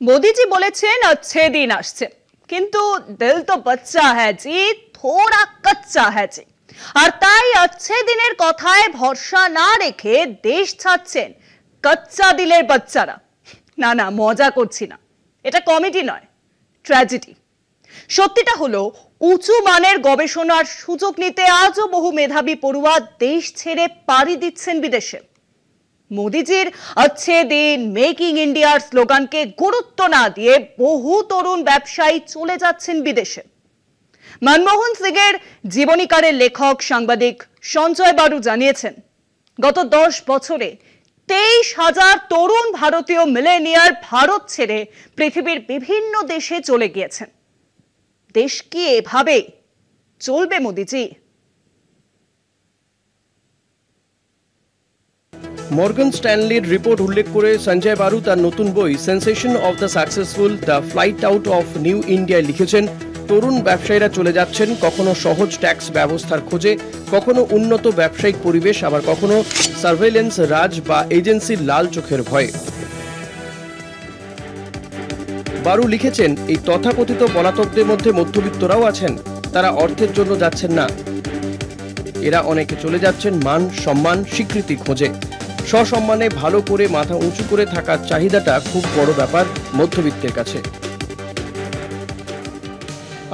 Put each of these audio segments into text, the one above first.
मोदी जी বলেছেন अच्छे दिन আসছে, কিন্তু দিল তো বাচ্চা है जी, थोड़ा कच्चा है जी। আর তাই अच्छे দিনের কথায় ভরসা না রেখে দেশ ছাড়ছেন কচ্চা দিলের বাচ্চারা। না না, মজা করছি না, এটা কমেডি নয়, ট্র্যাজেডি। সত্যিটা হলো উঁচু মানের গবেষণার সুযোগ নিতে আজও বহু মেধাবী পড়ুয়া দেশ ছেড়ে পাড়ি দিচ্ছেন বিদেশে। মোদিজির अच्छे दिन, মেকিং ইন্ডিয়ার স্লোগানকে গুরুত্ব না দিয়ে বহু তরুণ ব্যবসায়ী চলে যাচ্ছেন বিদেশে। মনমোহন সিংয়ের জীবনীকারের লেখক সাংবাদিক সঞ্জয় বারু জানিয়েছেন, গত 10 বছরে 23,000 তরুণ ভারতীয় মিলেনিয়ার ভারত ছেড়ে পৃথিবীর বিভিন্ন দেশে চলে গিয়েছেন। দেশ কি এভাবে চলবে মোদিজি? মর্গান স্ট্যানলির রিপোর্ট উল্লেখ করে সঞ্জয় বারু তার নতুন বই sensation of the successful the flight out of new ইন্ডিয়ায় লিখেছেন, তরুণ ব্যবসায়ীরা চলে যাচ্ছেন কখনো সহজ ট্যাক্স ব্যবস্থার খোঁজে, কখনো উন্নত ব্যবসায়িক পরিবেশ, আবার কখনো সার্ভেইলেন্স রাজ বা এজেন্সির লাল চোখের ভয়ে। বারু লিখেছেন, এই তথাকথিত পলাতকদের মধ্যে মধ্যবিত্তরাও আছেন। তারা অর্থের জন্য যাচ্ছেন না, এরা অনেকে চলে যাচ্ছেন মান, সম্মান, স্বীকৃতি খোঁজে। সসম্মানে ভালো করে মাথা উঁচু করে থাকার চাহিদাটা খুব বড় ব্যাপার মধ্যবিত্তের কাছে।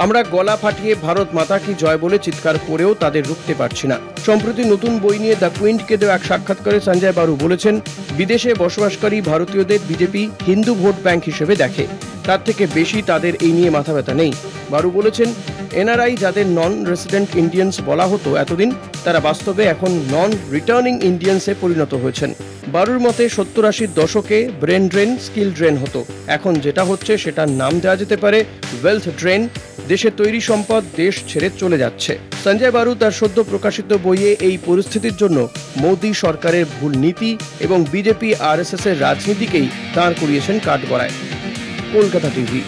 আমরা গলা ফাটিয়ে ভারত মাতা কি জয় বলে চিৎকার করেও তাদের রুখতে পারছি না। সম্প্রতি নতুন বই নিয়ে দ্য কুইন্টকে দেওয়া এক সাক্ষাৎকারে সঞ্জয় বারু বলেছেন, বিদেশে বসবাসকারী ভারতীয়দের বিজেপি হিন্দু ভোট ব্যাংক হিসেবে দেখে, তার থেকে বেশি তাদের এই নিয়ে মাথা ব্যথা নেই। বারু বলেছেন, এনআরআই যাদের নন রেসিডেন্ট ইন্ডিয়ান্স বলা হতো এতদিন, তারা বাস্তবে এখন নন রিটার্নিং ইন্ডিয়ান্সে পরিণত হয়েছেন। বারুর মতে 70-80 দশকে ব্রেন ড্রেন, স্কিল ড্রেন হতো, এখন যেটা হচ্ছে সেটার নাম দেওয়া যেতে পারে ওয়েলথ ড্রেন। দেশে তৈরি সম্পদ দেশ ছেড়ে চলে যাচ্ছে। সঞ্জয় বারু তার সদ্য প্রকাশিত বইয়ে এই পরিস্থিতির জন্য মোদী সরকারের ভুল নীতি এবং বিজেপি RSS এর রাজনীতিকেই দাঁড় করিয়েছেন কাঠগড়ায়। কলকাতা টিভি।